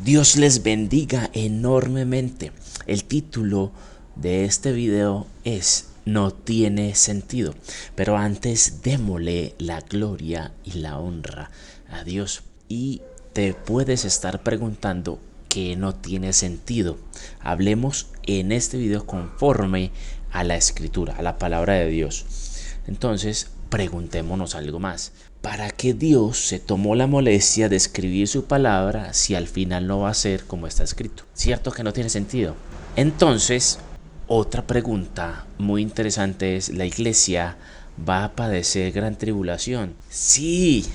Dios les bendiga enormemente. El título de este video es No tiene sentido. Pero antes démosle la gloria y la honra a Dios. Y te puedes estar preguntando qué no tiene sentido. Hablemos en este video conforme a la escritura, a la palabra de Dios. Entonces, preguntémonos algo más. ¿Para qué Dios se tomó la molestia de escribir su palabra si al final no va a ser como está escrito? ¿Cierto que no tiene sentido? Entonces, otra pregunta muy interesante es, ¿la iglesia va a padecer gran tribulación? Sí,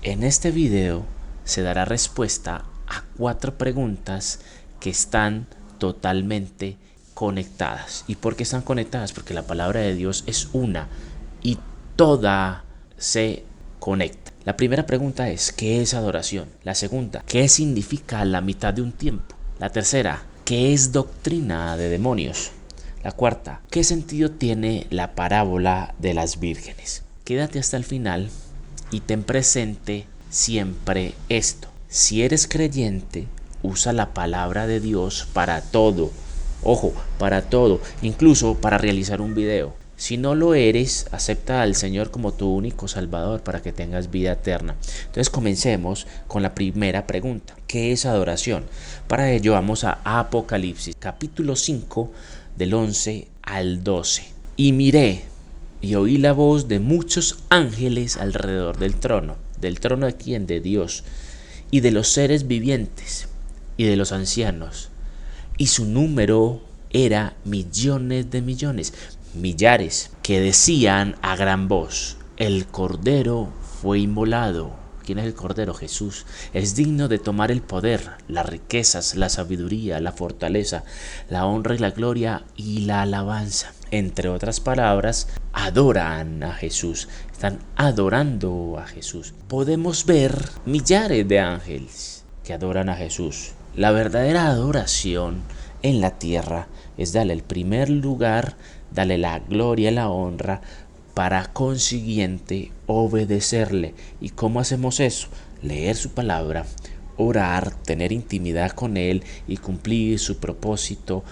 en este video se dará respuesta a 4 preguntas que están totalmente conectadas. ¿Y por qué están conectadas? Porque la palabra de Dios es una y toda se conecta. La primera pregunta es, ¿qué es adoración? La segunda, ¿qué significa la mitad de un tiempo? La tercera, ¿qué es doctrina de demonios? La cuarta, ¿qué sentido tiene la parábola de las vírgenes? Quédate hasta el final y ten presente siempre esto. Si eres creyente, usa la palabra de Dios para todo. Ojo, para todo, incluso para realizar un video. Si no lo eres, acepta al Señor como tu único Salvador para que tengas vida eterna. Entonces comencemos con la primera pregunta. ¿Qué es adoración? Para ello vamos a Apocalipsis, capítulo 5, del 11 al 12. Y miré y oí la voz de muchos ángeles alrededor del trono. ¿Del trono de quién? De Dios. Y de los seres vivientes y de los ancianos. Y su número era millones de millones, millares, que decían a gran voz: el Cordero fue inmolado. ¿Quién es el Cordero? Jesús. Es digno de tomar el poder, las riquezas, la sabiduría, la fortaleza, la honra y la gloria y la alabanza. Entre otras palabras, adoran a Jesús. Están adorando a Jesús. Podemos ver millares de ángeles que adoran a Jesús. La verdadera adoración en la tierra es darle el primer lugar, darle la gloria y la honra, para consiguiente obedecerle. ¿Y cómo hacemos eso? Leer su palabra, orar, tener intimidad con Él y cumplir su propósito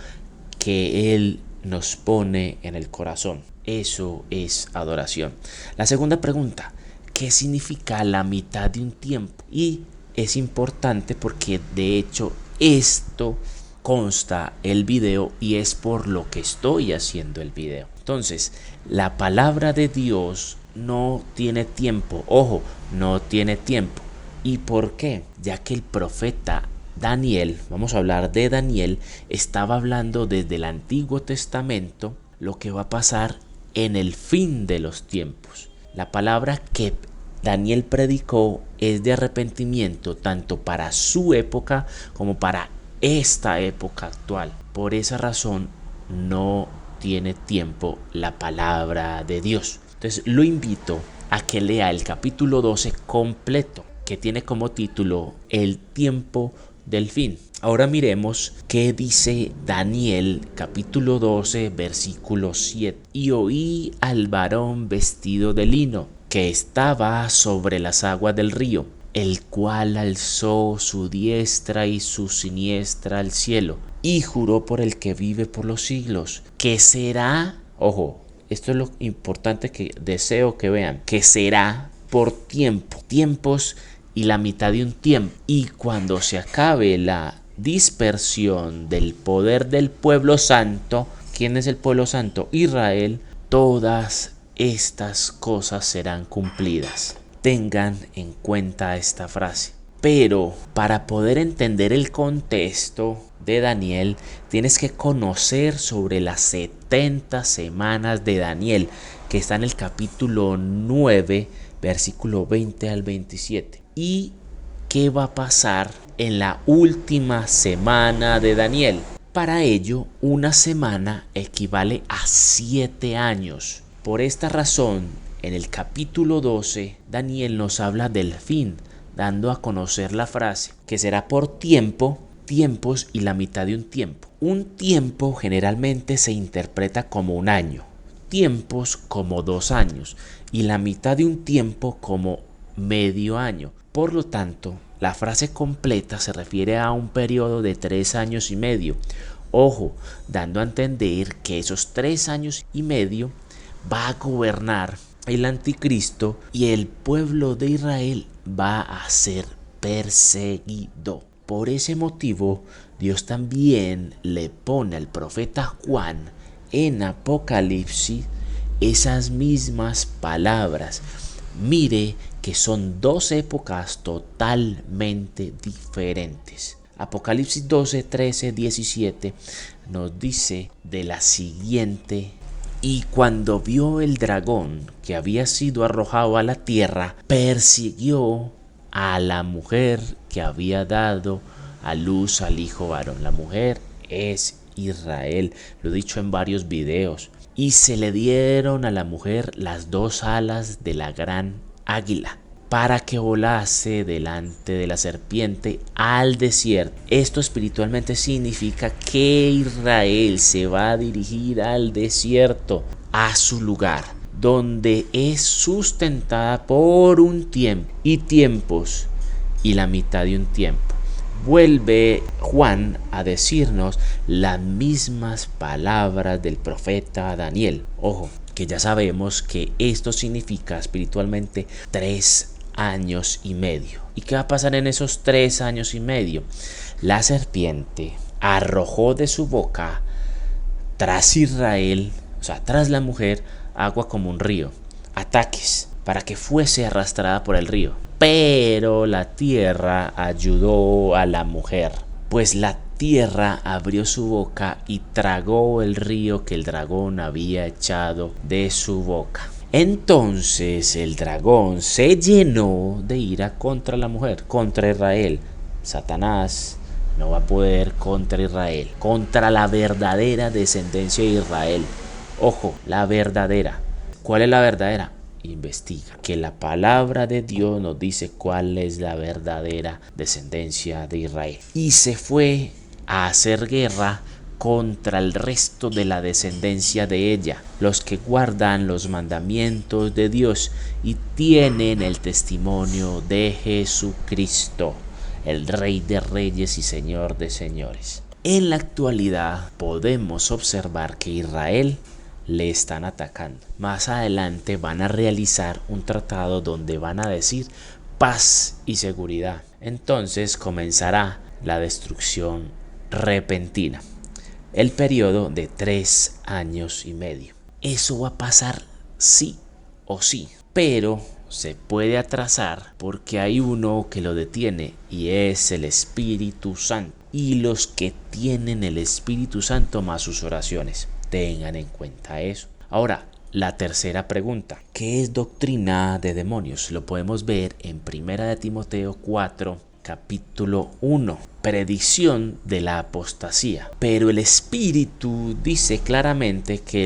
que Él nos pone en el corazón. Eso es adoración. La segunda pregunta, ¿qué significa la mitad de un tiempo? Y es importante porque de hecho esto consta el video y es por lo que estoy haciendo el video. Entonces, la palabra de Dios no tiene tiempo. Ojo, no tiene tiempo. ¿Y por qué? Ya que el profeta Daniel, vamos a hablar de Daniel, estaba hablando desde el Antiguo Testamento lo que va a pasar en el fin de los tiempos. La palabra que Daniel predicó es de arrepentimiento tanto para su época como para esta época actual. Por esa razón no tiene tiempo la palabra de Dios. Entonces lo invito a que lea el capítulo 12 completo, que tiene como título El tiempo del fin. Ahora miremos qué dice Daniel capítulo 12 versículo 7. Y oí al varón vestido de lino que estaba sobre las aguas del río, el cual alzó su diestra y su siniestra al cielo, y juró por el que vive por los siglos, que será, ojo, esto es lo importante que deseo que vean, que será por tiempos y la mitad de un tiempo. Y cuando se acabe la dispersión del poder del pueblo santo, ¿quién es el pueblo santo? Israel. Todas estas cosas serán cumplidas. Tengan en cuenta esta frase. Pero para poder entender el contexto de Daniel, tienes que conocer sobre las 70 semanas de Daniel, que está en el capítulo 9, versículo 20 al 27. ¿Y qué va a pasar en la última semana de Daniel? Para ello, una semana equivale a 7 años. Por esta razón, en el capítulo 12, Daniel nos habla del fin, dando a conocer la frase, que será por tiempos y la mitad de un tiempo. Un tiempo generalmente se interpreta como un año, tiempos como 2 años y la mitad de un tiempo como medio año. Por lo tanto, La frase completa se refiere a un periodo de 3 años y medio. Ojo, dando a entender que esos 3 años y medio va a gobernar el anticristo y el pueblo de Israel va a ser perseguido. Por ese motivo, Dios también le pone al profeta Juan en Apocalipsis esas mismas palabras. Mire que son dos épocas totalmente diferentes. Apocalipsis 12, 13, 17 nos dice de la siguiente: y cuando vio el dragón que había sido arrojado a la tierra, persiguió a la mujer que había dado a luz al hijo varón. La mujer es Israel, lo he dicho en varios videos. Y se le dieron a la mujer las 2 alas de la gran águila, para que volase delante de la serpiente al desierto. Esto espiritualmente significa que Israel se va a dirigir al desierto, a su lugar, donde es sustentada por un tiempo y tiempos y la mitad de un tiempo. Vuelve Juan a decirnos las mismas palabras del profeta Daniel. Ojo, que ya sabemos que esto significa espiritualmente 3 años y medio. ¿Y qué va a pasar en esos 3 años y medio? La serpiente arrojó de su boca tras Israel, o sea, tras la mujer, agua como un río, ataques, para que fuese arrastrada por el río. Pero la tierra ayudó a la mujer, pues la tierra abrió su boca y tragó el río que el dragón había echado de su boca. Entonces el dragón se llenó de ira contra la mujer, contra Israel. Satanás no va a poder contra Israel, contra la verdadera descendencia de Israel. Ojo, la verdadera. ¿Cuál es la verdadera? Investiga, que la palabra de Dios nos dice cuál es la verdadera descendencia de Israel. Y se fue a hacer guerra contra el resto de la descendencia de ella, los que guardan los mandamientos de Dios y tienen el testimonio de Jesucristo, el Rey de Reyes y Señor de Señores. En la actualidad podemos observar que Israel le están atacando. Más adelante van a realizar un tratado donde van a decir paz y seguridad. Entonces comenzará la destrucción repentina. El periodo de 3 años y medio. Eso va a pasar sí o sí, pero se puede atrasar porque hay uno que lo detiene y es el Espíritu Santo. Y los que tienen el Espíritu Santo más sus oraciones. Tengan en cuenta eso. Ahora, la tercera pregunta. ¿Qué es doctrina de demonios? Lo podemos ver en 1 Timoteo 4, capítulo 1. Predicción de la apostasía. Pero el Espíritu dice claramente que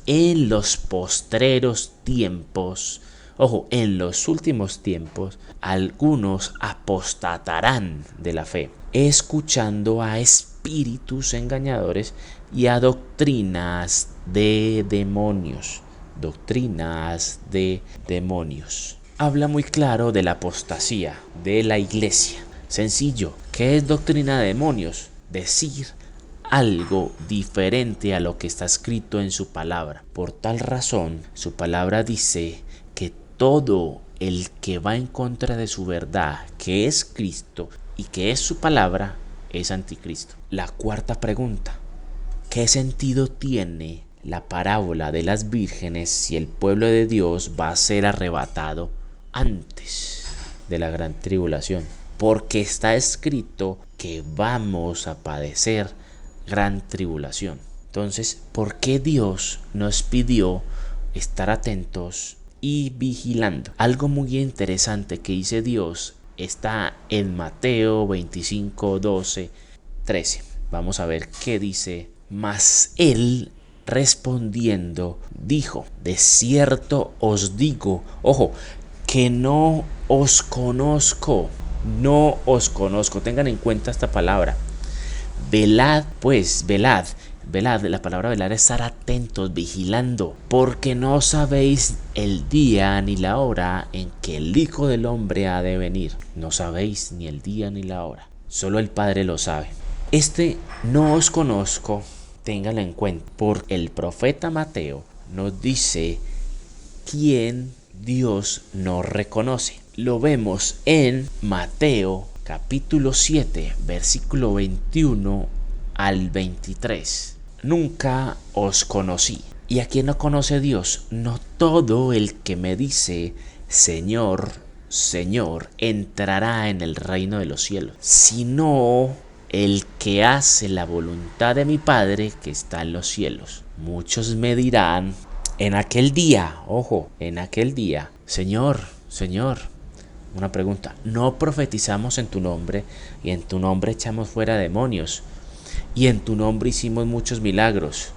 en los postreros tiempos, ojo, en los últimos tiempos, algunos apostatarán de la fe, escuchando a espíritus engañadores y a doctrinas de demonios. Doctrinas de demonios. Habla muy claro de la apostasía de la iglesia. Sencillo, ¿qué es doctrina de demonios? Decir algo diferente a lo que está escrito en su palabra. Por tal razón, su palabra dice que todo el que va en contra de su verdad, que es Cristo y que es su palabra, es anticristo. La cuarta pregunta. ¿Qué sentido tiene la parábola de las vírgenes si el pueblo de Dios va a ser arrebatado antes de la gran tribulación? Porque está escrito que vamos a padecer gran tribulación. Entonces, ¿por qué Dios nos pidió estar atentos y vigilando? Algo muy interesante que dice Dios está en Mateo 25, 12, 13. Vamos a ver qué dice. Mas él respondiendo dijo: de cierto os digo, ojo, que no os conozco. No os conozco. Tengan en cuenta esta palabra. Velad, pues, velad, Velad, la palabra velar es estar atentos, vigilando, porque no sabéis el día ni la hora en que el Hijo del Hombre ha de venir. No sabéis ni el día ni la hora. Solo el Padre lo sabe. No os conozco, téngalo en cuenta, porque el profeta Mateo nos dice quién Dios no reconoce. Lo vemos en Mateo capítulo 7, versículo 21 al 23. Nunca os conocí. ¿Y a quién no conoce Dios? No todo el que me dice Señor, Señor, entrará en el reino de los cielos, sino el que hace la voluntad de mi Padre que está en los cielos. Muchos me dirán en aquel día, ojo, en aquel día, Señor, Señor. Una pregunta, ¿no profetizamos en tu nombre y en tu nombre echamos fuera demonios y en tu nombre hicimos muchos milagros?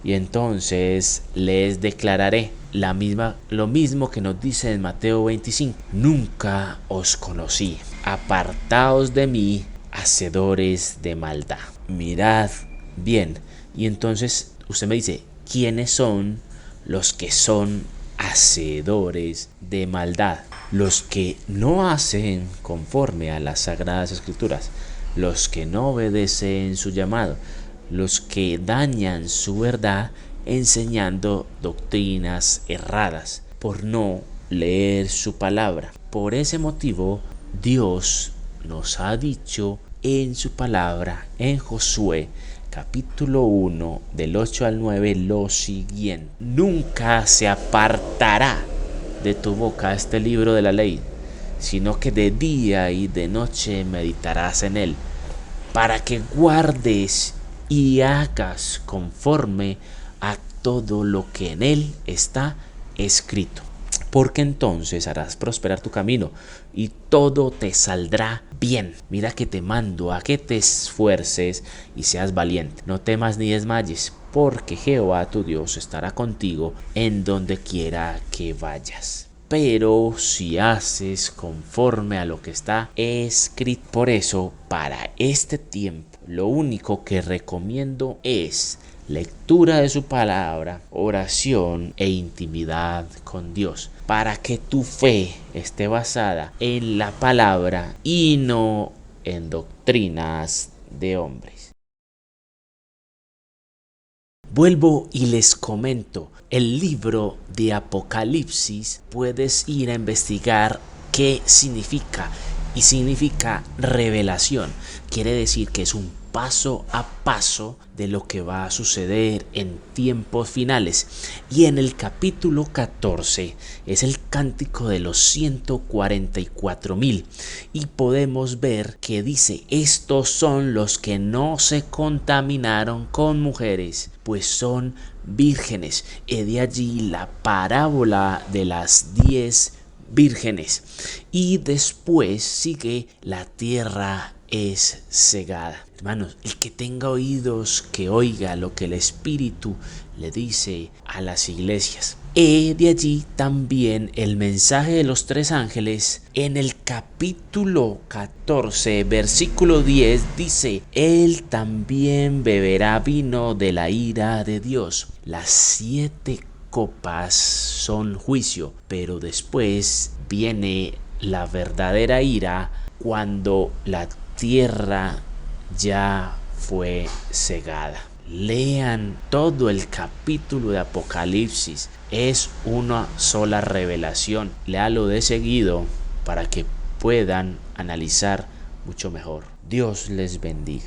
Y entonces les declararé lo mismo que nos dice en Mateo 25. Nunca os conocí. Apartaos de mí, hacedores de maldad. Mirad bien. Y entonces usted me dice, ¿quiénes son los que son hacedores de maldad? Los que no hacen conforme a las sagradas escrituras, los que no obedecen su llamado, los que dañan su verdad enseñando doctrinas erradas por no leer su palabra. Por ese motivo, Dios nos ha dicho en su palabra, en Josué capítulo 1 del 8 al 9, lo siguiente: nunca se apartará de tu boca este libro de la ley, sino que de día y de noche meditarás en él, para que guardes y hagas conforme a todo lo que en él está escrito. Porque entonces harás prosperar tu camino y todo te saldrá bien. Mira que te mando a que te esfuerces y seas valiente. No temas ni desmayes, porque Jehová tu Dios estará contigo en donde quiera que vayas. Pero si haces conforme a lo que está escrito. Por eso, para este tiempo, lo único que recomiendo es lectura de su palabra, oración e intimidad con Dios, para que tu fe esté basada en la palabra y no en doctrinas de hombres. Vuelvo y les comento, el libro de Apocalipsis puedes ir a investigar qué significa, y significa revelación. Quiere decir que es un paso a paso de lo que va a suceder en tiempos finales. Y en el capítulo 14 es el cántico de los 144,000 y podemos ver que dice: estos son los que no se contaminaron con mujeres, pues son vírgenes. Y de allí la parábola de las 10 vírgenes. Y después sigue: la tierra es cegada. Hermanos, el que tenga oídos que oiga lo que el Espíritu le dice a las iglesias. Y de allí también el mensaje de los 3 ángeles en el capítulo 14 versículo 10 dice: él también beberá vino de la ira de Dios. Las 7 copas son juicio, pero después viene la verdadera ira cuando la tierra ya fue cegada. Lean todo el capítulo de Apocalipsis, es una sola revelación. Léalo de seguido para que puedan analizar mucho mejor. Dios les bendiga.